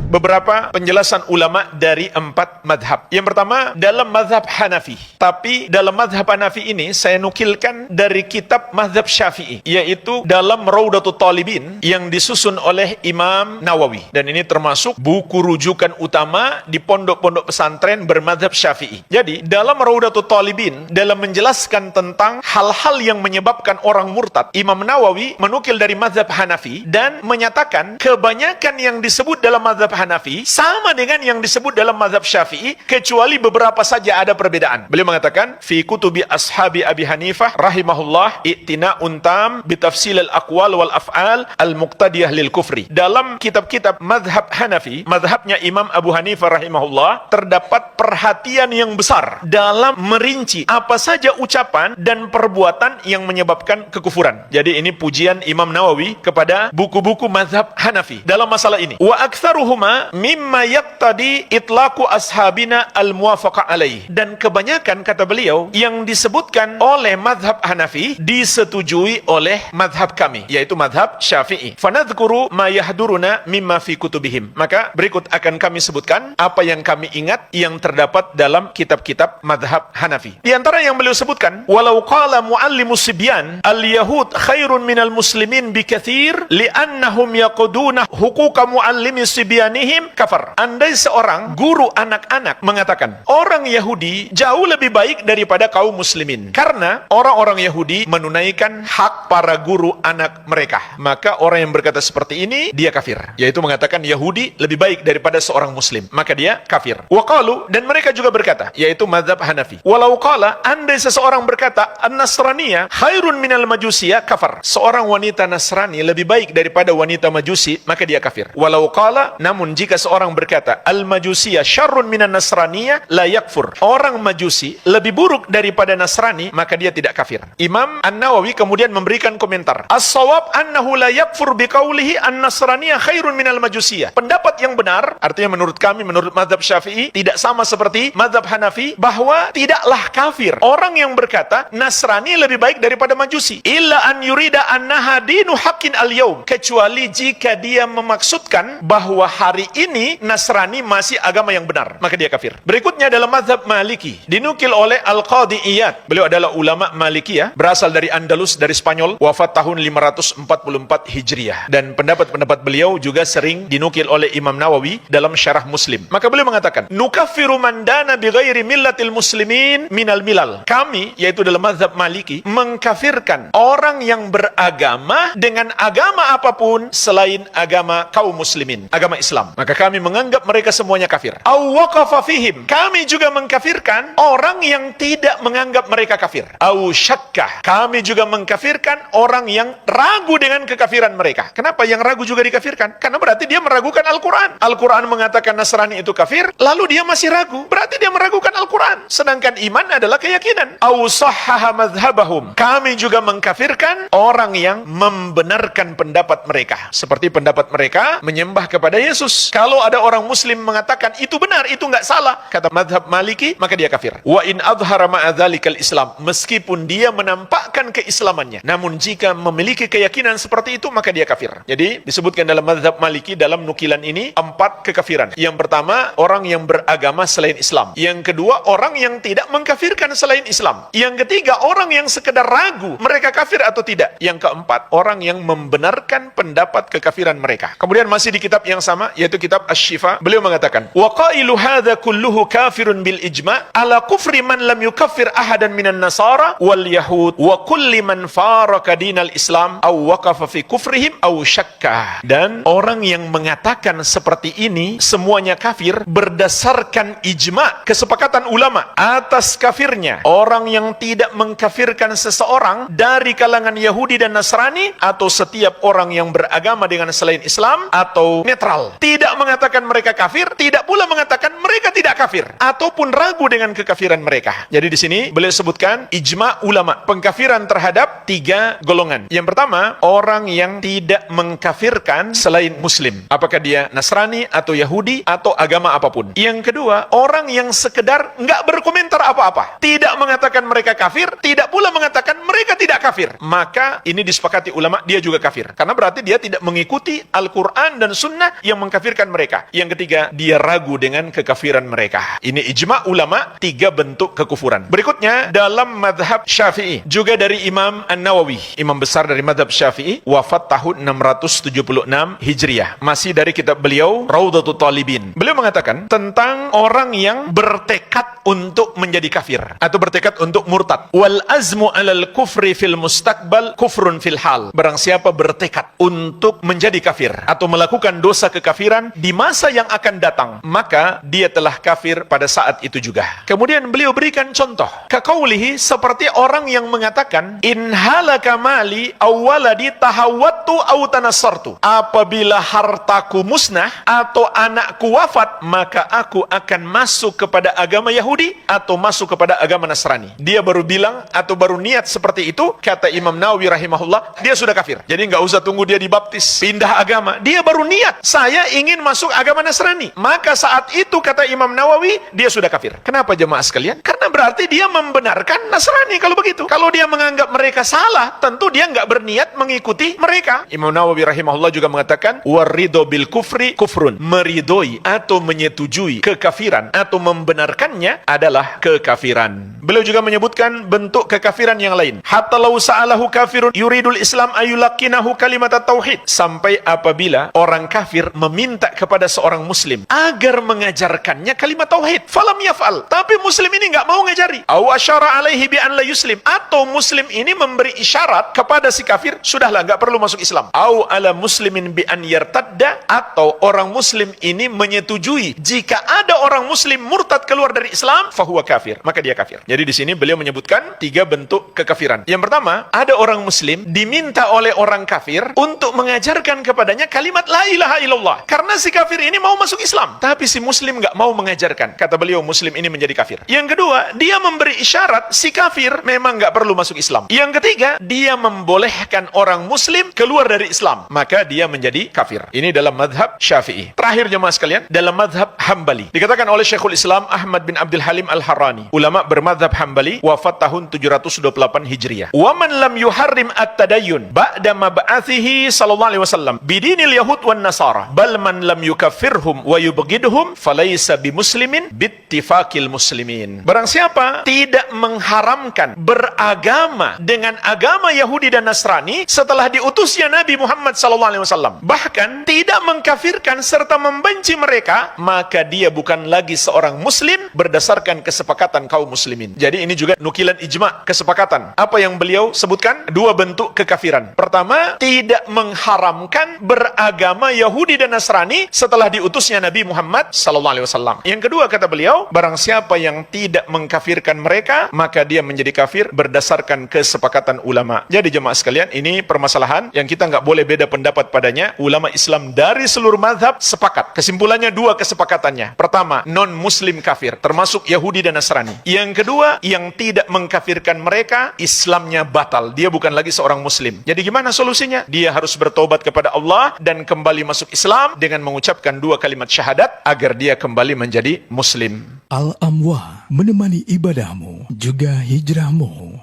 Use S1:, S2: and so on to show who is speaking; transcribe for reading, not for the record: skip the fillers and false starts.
S1: beberapa penjelasan ulama dari 4 madhab. Yang pertama, dalam madhab Hanafi. Tapi dalam madhab Hanafi ini, saya nukilkan dari kitab madhab Syafi'i, yaitu dalam Raudatul Talibin, yang disusun oleh Imam Nawawi. Dan ini termasuk buku rujukan utama di pondok-pondok pesantren bermadhab Syafi'i. Jadi, dalam Raudatul Talibin, dalam menjelaskan tentang hal-hal yang menyebabkan orang murtad, Imam Nawawi menukil dari madhab Hanafi dan menyatakan kebanyakan yang disebut dalam madhab Hanafi sama dengan yang disebut dalam madhab Syafi'i, kecuali beberapa saja ada perbedaan. Beliau mengatakan, fi kutubi ashabi Abi Hanifah rahimahullah i'tina'un tam bitafsil al-aqwal wal af'al al-muqtadiyah lil kufri. Dalam kitab-kitab madhab Hanafi, madhabnya Imam Abu Hanifah rahimahullah, terdapat perhatian yang besar dalam merinci apa saja ucapan dan perbuatan yang menyebabkan kekufuran. Jadi ini pujian Imam Nawawi kepada buku-buku madhab Hanafi dalam masalah ini. Wa aktsaruhuma mimma yaqtadi itlaqu ashabina al-muwafaqa alaih. Dan kebanyakan, kata beliau, yang disebutkan oleh madhab Hanafi disetujui oleh madhab kami, yaitu madhab Syafi'i. Fanadhkuru ma yahduruna mimma fi kutubihim. Maka berikut akan kami sebutkan apa yang kami ingat yang terdapat dalam kitab-kitab madhab Hanafi. Di antara yang beliau sebutkan, walau qala muallimus sibyan al-yahud khairun minal muslimin bikathir li'annahum yaquduna huquqa muallimi sibyanihim kafar. Andai seorang guru anak-anak mengatakan orang Yahudi jauh lebih baik daripada kaum muslimin karena orang-orang Yahudi menunaikan hak para guru anak mereka, maka orang yang berkata seperti ini dia kafir, yaitu mengatakan Yahudi lebih baik daripada seorang muslim, maka dia kafir. Wa qalu, dan mereka juga berkata, yaitu mazhab Hanafi, walau qala, andai seseorang berkata an-nasraniyah khairun minal majusiyah kafar, seorang wanita Nasrani lebih baik daripada wanita Majusi, maka dia kafir. Walau qala, namun jika seorang berkata al-majusiyah syarrun minan nasraniyah la yakfur, orang Majusi lebih buruk daripada Nasrani, maka dia tidak kafir. Imam An-Nawawi kemudian memberikan komentar, as-shawab annahu la yakfur biqaulihi an-nasraniyah khairun minal majusiyah. Pendapat yang benar, artinya menurut kami, menurut mazhab Syafi'i, tidak sama seperti mazhab Hanafi, bahwa tidaklah kafir orang yang berkata Nasrani lebih baik daripada Majusi, illa an yurida annaha dinu haqqin al-yaum, kecuali jika dia memaksudkan bahwa hari ini Nasrani masih agama yang benar, maka dia kafir. Berikutnya dalam mazhab Maliki, dinukil oleh Al-Qadhi Iyad. Beliau adalah ulama Malikiyah, berasal dari Andalus, dari Spanyol, wafat tahun 544 Hijriah. Dan pendapat-pendapat beliau juga sering dinukil oleh Imam Nawawi dalam Syarah Muslim. Maka beliau mengatakan, nukaffiru man dana bighairi millatil muslimin minal milal. Kami, yaitu dalam mazhab Maliki, mengkafirkan orang yang beragama dengan agama apapun selain agama kaum muslimin, agama Islam. Maka kami menganggap mereka semuanya kafir. Aw waqafa fihim, kami juga mengkafirkan orang yang tidak menganggap mereka kafir. Aw syakkah, kami juga mengkafirkan orang yang ragu dengan kekafiran mereka. Kenapa yang ragu juga dikafirkan? Karena berarti dia meragukan Al-Quran. Al-Quran mengatakan Nasrani itu kafir, lalu dia masih ragu, berarti dia meragukan Al-Quran. Sedangkan iman adalah keyakinan. Aw sahhaha madhhabahum, kami juga mengkafirkan orang yang membenarkan pendapat mereka, seperti pendapat mereka menyembah kepada Yesus. Kalau ada orang muslim mengatakan itu benar, itu enggak salah, kata mazhab Maliki, maka dia kafir. Wa in adhara ma'adzalikal Islam, meskipun dia menampakkan keislamannya, namun jika memiliki keyakinan seperti itu, maka dia kafir. Jadi disebutkan dalam mazhab Maliki, dalam nukilan ini, 4 kekafiran. Yang pertama, orang yang beragama selain Islam. Yang kedua, orang yang tidak mengkafirkan selain Islam. Yang ketiga, orang yang sekedar ragu mereka kafir atau tidak. Yang keempat, orang yang membenarkan pendapat kekafiran mereka. Kemudian masih di kitab yang sama, yaitu kitab Asy-Syifa, beliau mengatakan, wa qailu hadza kulluhu kafirun bil ijma' ala kufri man lam yukaffir ahadan minan nasara wal yahud wa kulli man faraka dinal Islam aw waqafa fi kufrihim aw syakka. Dan orang yang mengatakan seperti ini semuanya kafir berdasarkan ijma', kesepakatan ulama atas kafirnya orang yang tidak mengkafirkan seseorang dari kalangan Yahudi dan Nasrani, atau setiap orang yang beragama dengan selain Islam, atau netral, tidak mengatakan mereka kafir, tidak pula mengatakan mereka tidak kafir, ataupun ragu dengan kekafiran mereka. Jadi di sini beliau sebutkan ijma' ulama pengkafiran terhadap 3 golongan. Yang pertama, orang yang tidak mengkafirkan selain Muslim, apakah dia Nasrani atau Yahudi atau agama apapun. Yang kedua, orang yang sekedar nggak berkomentar apa-apa, tidak mengatakan mereka kafir, tidak pula mengatakan mereka tidak kafir, maka ini disepakati ulama dia juga kafir, karena berarti dia tidak mengikuti Al-Quran dan Sunnah yang mengkafirkan mengkafirkan mereka. Yang ketiga, dia ragu dengan kekafiran mereka. Ini ijma' ulama, 3 bentuk kekufuran. Berikutnya, dalam madhab Syafi'i, juga dari Imam An-Nawawi, imam besar dari madhab Syafi'i, wafat tahun 676 Hijriah. Masih dari kitab beliau, Raudatul Talibin. Beliau mengatakan tentang orang yang bertekad untuk menjadi kafir, atau bertekad untuk murtad. Wal azmu alal kufri fil mustaqbal kufrun fil hal. Barang siapa bertekad untuk menjadi kafir, atau melakukan dosa kekafiran di masa yang akan datang, maka dia telah kafir pada saat itu juga. Kemudian beliau berikan contoh, kaqaulihi, seperti orang yang mengatakan, in halaka mali awwaladi tahawwatu aw tanassartu. Apabila hartaku musnah atau anakku wafat, maka aku akan masuk kepada agama Yahudi atau masuk kepada agama Nasrani. Dia baru bilang atau baru niat seperti itu, kata Imam Nawawi rahimahullah, dia sudah kafir. Jadi nggak usah tunggu dia dibaptis, pindah agama. Dia baru niat, saya ingin masuk agama Nasrani. Maka saat itu, kata Imam Nawawi, dia sudah kafir. Kenapa jemaah sekalian? Karena berarti dia membenarkan Nasrani kalau begitu. Kalau dia menganggap mereka salah, tentu dia nggak berniat mengikuti mereka. Imam Nawawi rahimahullah juga mengatakan, waridho bil kufri kufrun. Meridoi atau menyetujui kekafiran atau membenarkannya adalah kekafiran. Beliau juga menyebutkan bentuk kekafiran yang lain. Hatta lau sa'alahu kafirun yuridul Islam ayulakinahu kalimat tauhid. Sampai apabila orang kafir meminta kepada seorang muslim agar mengajarkannya kalimat tauhid, falam yaf'al, tapi muslim ini nggak mau ngajari. Aw asyara alaihi bi an la yuslim, atau muslim ini memberi isyarat kepada si kafir, sudahlah nggak perlu masuk Islam. Aw ala muslimin bi an yartadda, atau orang muslim ini menyetujui jika ada orang muslim murtad keluar dari Islam, fahuwa kafir, maka dia kafir. Jadi di sini beliau menyebutkan 3 bentuk kekafiran. Yang pertama, ada orang muslim diminta oleh orang kafir untuk mengajarkan kepadanya kalimat la ilaha illallah, karena si kafir ini mau masuk Islam, tapi si muslim nggak mau mengajarkan. Kata beliau, muslim ini menjadi kafir. Yang kedua, dia memberi isyarat si kafir memang nggak perlu masuk Islam. Yang ketiga, dia membolehkan orang muslim keluar dari Islam, maka dia menjadi kafir. Ini dalam madhab Syafi'i. Terakhir jemaah sekalian, dalam madhab Hambali, dikatakan oleh Syekhul Islam Ahmad bin Abdul Halim Al-Harrani, ulama bermadhab Hambali, wafat tahun 728 Hijriah. Wa man lam yuharrim at-tadayyun ba'da mab'athihi sallallahu alaihi wasallam bidinil yahud wan nasara bal man lam yukaffirhum wa yubghidhum falaysa bimuslimin bittifaqil muslimin. Barang siapa tidak mengharamkan beragama dengan agama Yahudi dan Nasrani setelah diutusnya Nabi Muhammad sallallahu alaihi wasallam, bahkan tidak mengkafirkan serta membenci mereka, maka dia bukan lagi seorang muslim berdasarkan kesepakatan kaum muslimin. Jadi ini juga nukilan ijma', kesepakatan. Apa yang beliau sebutkan? 2 bentuk kekafiran. Pertama, tidak mengharamkan beragama Yahudi dan Nasrani setelah diutusnya Nabi Muhammad sallallahu alaihi wasallam. Yang kedua, kata beliau, barang siapa yang tidak mengkafirkan mereka, maka dia menjadi kafir berdasarkan kesepakatan ulama. Jadi jemaah sekalian, ini permasalahan yang kita nggak boleh beda pendapat padanya. Ulama Islam dari seluruh mazhab sepakat. Kesimpulannya 2 kesepakatannya. Pertama, non-muslim kafir, termasuk Yahudi dan Nasrani. Yang kedua, yang tidak mengkafirkan mereka, Islamnya batal. Dia bukan lagi seorang muslim. Jadi gimana solusinya? Dia harus bertobat kepada Allah dan kembali masuk Islam dengan mengucapkan 2 kalimat syahadat agar dia kembali menjadi muslim.
S2: Al-Amwah, menemani ibadahmu juga hijrahmu.